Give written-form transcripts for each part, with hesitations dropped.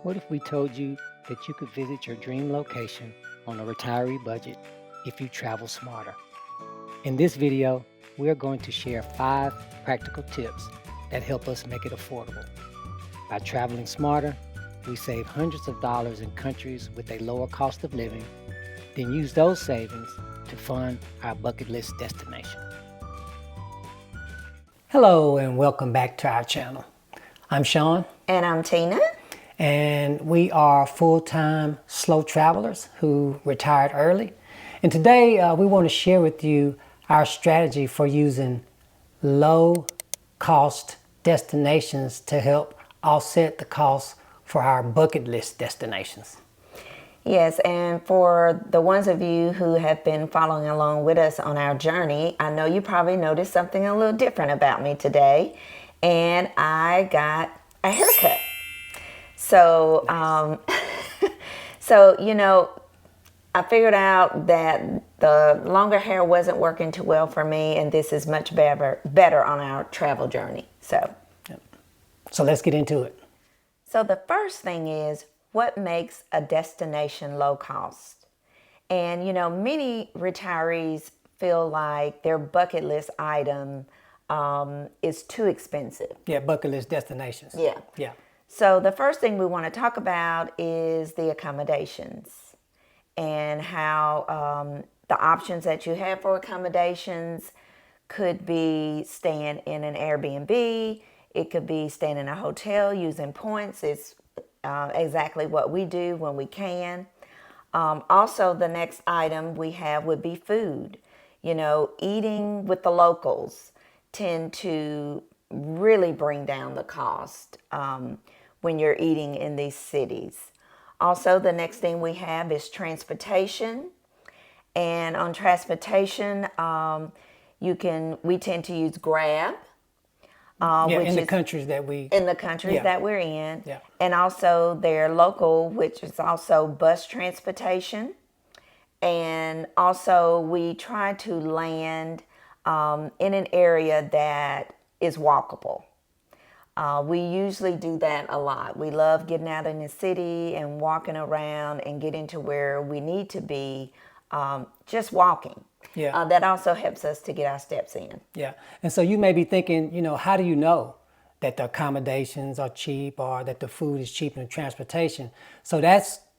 What if we told you that you could visit your dream location on a retiree budget if you travel smarter? In this video, we are going to share 5 practical tips that help us make it affordable. By traveling smarter, we save hundreds of dollars in countries with a lower cost of living, then use those savings to fund our bucket list destination. Hello and welcome back to our channel. I'm Sean. And I'm Tina. And we are full-time slow travelers who retired early. And today we want to share with you our strategy for using low-cost destinations to help offset the cost for our bucket list destinations. Yes, and for the ones of you who have been following along with us on our journey, I know you probably noticed something a little different about me today, and I got a haircut. So, I figured out that the longer hair wasn't working too well for me, and this is much better on our travel journey. So let's get into it. So the first thing is, what makes a destination low cost? And many retirees feel like their bucket list item is too expensive. Yeah, bucket list destinations. Yeah. So the first thing we want to talk about is the accommodations and how the options that you have for accommodations could be staying in an Airbnb. It could be staying in a hotel using points. It's exactly what we do when we can. Also, the next item we have would be food. Eating with the locals tend to really bring down the cost when you're eating in these cities. Also, the next thing we have is transportation. And on transportation, we tend to use Grab. In the countries that we're in. Yeah. And also their local, which is also bus transportation. And also we try to land in an area that is walkable. We usually do that a lot. We love getting out in the city and walking around and getting to where we need to be, just walking. Yeah. That also helps us to get our steps in. Yeah. And so you may be thinking, how do you know that the accommodations are cheap or that the food is cheap and the transportation? So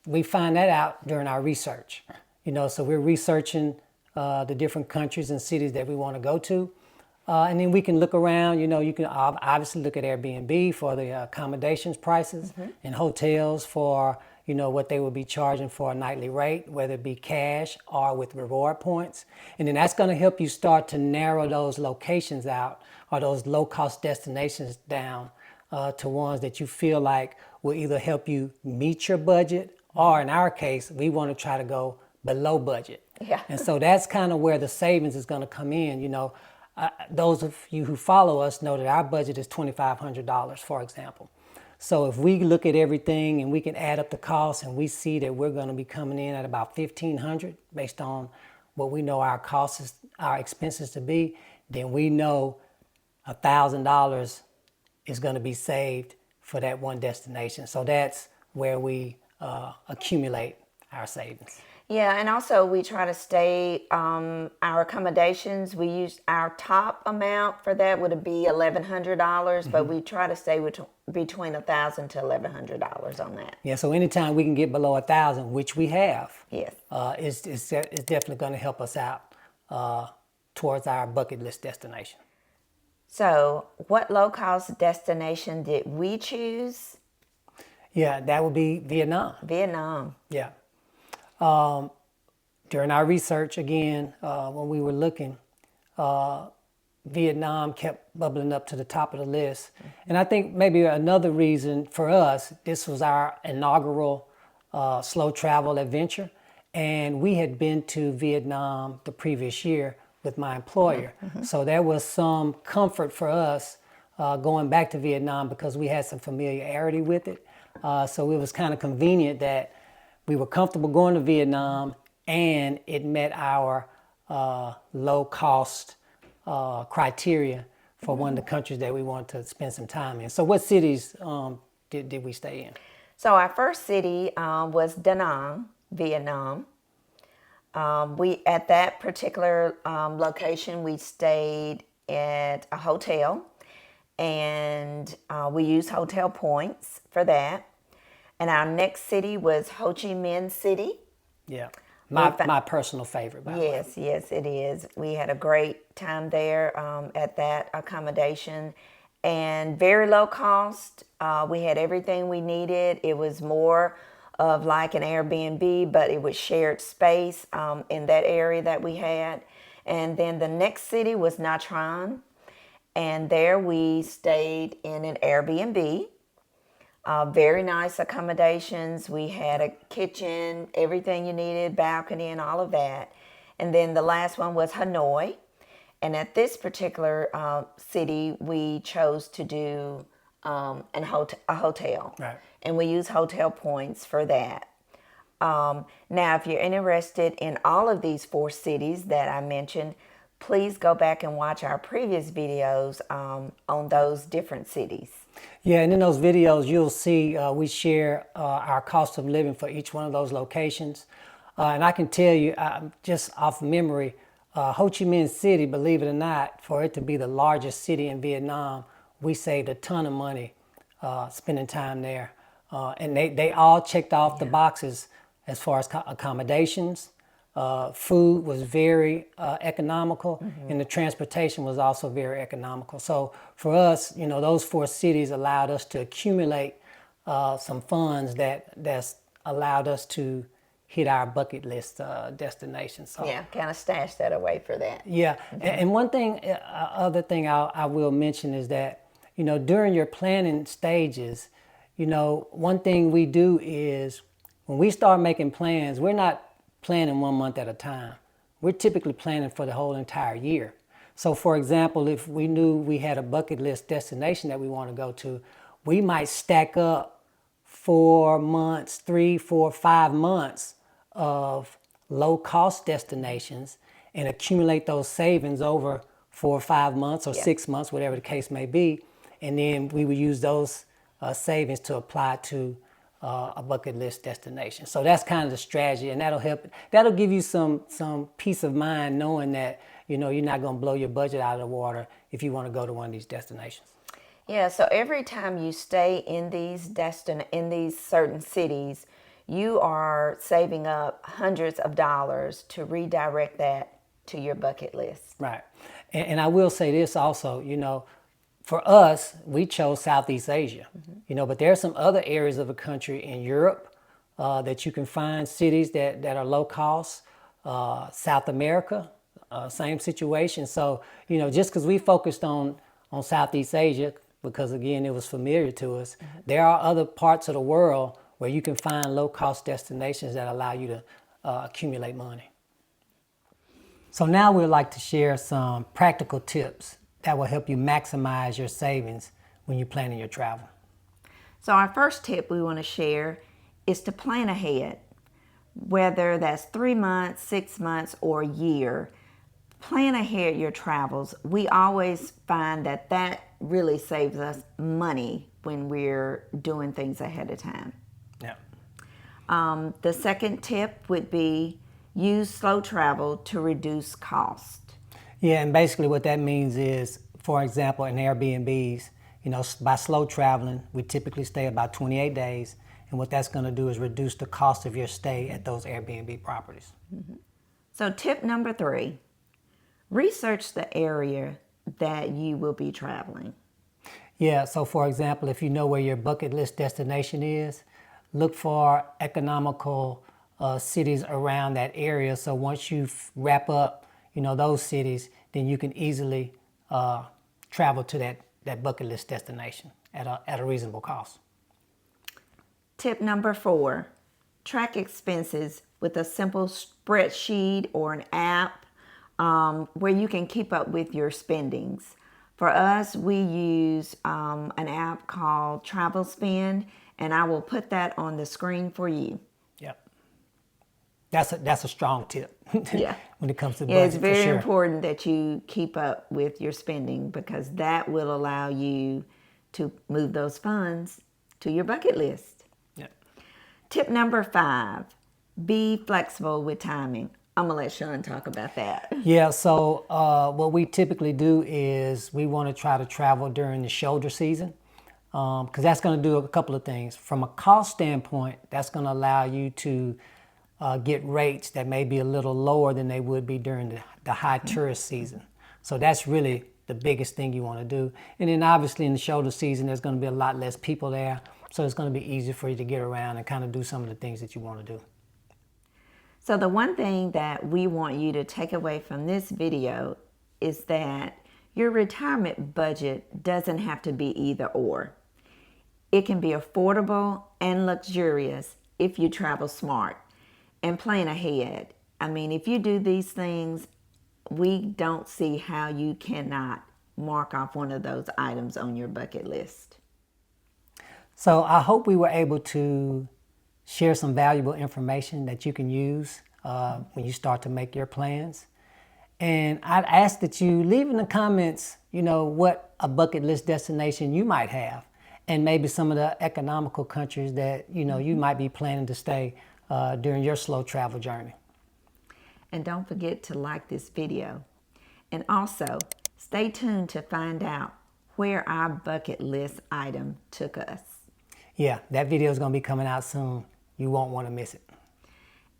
we find that out during our research. So we're researching the different countries and cities that we want to go to. And then we can look around, you can obviously look at Airbnb for the accommodations prices and hotels for, what they will be charging for a nightly rate, whether it be cash or with reward points. And then that's going to help you start to narrow those locations out or those low-cost destinations down to ones that you feel like will either help you meet your budget or, in our case, we want to try to go below budget. Yeah. And so that's kind of where the savings is going to come in, those of you who follow us know that our budget is $2,500, for example. So if we look at everything and we can add up the costs and we see that we're going to be coming in at about $1,500 based on what we know our expenses to be, then we know $1,000 is going to be saved for that one destination. So that's where we accumulate our savings. Yeah, and also we try to stay, our accommodations, we use our top amount for that would be $1,100, but we try to stay between $1,000 to $1,100 on that. Yeah, so anytime we can get below 1,000, which we have, Yes. it's definitely going to help us out towards our bucket list destination. So what low-cost destination did we choose? Yeah, that would be Vietnam. Vietnam. Yeah. During our research, again, when we were looking, Vietnam kept bubbling up to the top of the list. And I think maybe another reason for us, this was our inaugural slow travel adventure. And we had been to Vietnam the previous year with my employer. So there was some comfort for us going back to Vietnam because we had some familiarity with it. So it was kind of convenient that we were comfortable going to Vietnam and it met our low cost criteria for one of the countries that we want to spend some time in. So what cities did we stay in? So our first city was Da Nang, Vietnam. We at that particular location we stayed at a hotel, and we used hotel points for that. And our next city was Ho Chi Minh City. Yeah. My personal favorite, by the way. Yes, it is. We had a great time there at that accommodation, and very low cost. We had everything we needed. It was more of like an Airbnb, but it was shared space in that area that we had. And then the next city was Nha Trang, and there we stayed in an Airbnb. Very nice accommodations. We had a kitchen, everything you needed, balcony, and all of that. And then the last one was Hanoi. And at this particular city, we chose to do a hotel. Right. And we use hotel points for that. Now, if you're interested in all of these 4 cities that I mentioned, please go back and watch our previous videos on those different cities. Yeah, and in those videos, you'll see we share our cost of living for each one of those locations. And I can tell you, just off memory, Ho Chi Minh City, believe it or not, for it to be the largest city in Vietnam, we saved a ton of money spending time there. And they all checked off the boxes as far as accommodations. Food was very economical, and the transportation was also very economical. So for us, those 4 cities allowed us to accumulate some funds that's allowed us to hit our bucket list destinations. So Yeah, kind of stash that away for that. yeah, and one thing, other thing I will mention is that during your planning stages, one thing we do is when we start making plans, we're not planning 1 month at a time. We're typically planning for the whole entire year. So for example, if we knew we had a bucket list destination that we want to go to, we might stack up 4 months, 3, 4, 5 months of low cost destinations and accumulate those savings over 4 or 5 months or 6 months, whatever the case may be. And then we would use those savings to apply to a bucket list destination. So that's kind of the strategy, and that'll give you some peace of mind knowing that you're not going to blow your budget out of the water if you want to go to one of these destinations. Yeah, so every time you stay in these certain cities, you are saving up hundreds of dollars to redirect that to your bucket list. Right. And I will say this also, for us, we chose Southeast Asia, but there are some other areas of the country in Europe that you can find cities that are low cost. South America, same situation. So, just because we focused on Southeast Asia, because again, it was familiar to us, there are other parts of the world where you can find low cost destinations that allow you to accumulate money. So now we'd like to share some practical tips that will help you maximize your savings when you're planning your travel. So our first tip we want to share is to plan ahead, whether that's 3 months, 6 months, or a year. Plan ahead your travels. We always find that really saves us money when we're doing things ahead of time. Yeah. The second tip would be use slow travel to reduce cost. Yeah, and basically what that means is, for example, in Airbnbs, by slow traveling, we typically stay about 28 days. And what that's going to do is reduce the cost of your stay at those Airbnb properties. So tip number 3, research the area that you will be traveling. Yeah, so for example, if you know where your bucket list destination is, look for economical cities around that area. So once you wrap up those cities, then you can easily travel to that bucket list destination at a reasonable cost. Tip number 4, track expenses with a simple spreadsheet or an app where you can keep up with your spendings. For us, we use an app called Travel Spend, and I will put that on the screen for you. Yep. That's a strong tip. Yeah. When it comes to budget, it's very for sure. important that you keep up with your spending, because that will allow you to move those funds to your bucket list. Yep. Tip number 5, be flexible with timing. I'm going to let Sean talk about that. Yeah, so what we typically do is we want to try to travel during the shoulder season because that's going to do a couple of things. From a cost standpoint, that's going to allow you to get rates that may be a little lower than they would be during the high tourist season. So that's really the biggest thing you want to do. And then obviously in the shoulder season, there's going to be a lot less people there. So it's going to be easier for you to get around and kind of do some of the things that you want to do. So the one thing that we want you to take away from this video is that your retirement budget doesn't have to be either or. It can be affordable and luxurious if you travel smart and plan ahead. I mean, if you do these things, we don't see how you cannot mark off one of those items on your bucket list. So I hope we were able to share some valuable information that you can use when you start to make your plans. And I'd ask that you leave in the comments, what a bucket list destination you might have, and maybe some of the economical countries that, you might be planning to stay during your slow travel journey. And don't forget to like this video. And also, stay tuned to find out where our bucket list item took us. Yeah, that video is going to be coming out soon. You won't want to miss it.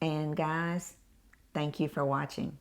And guys, thank you for watching.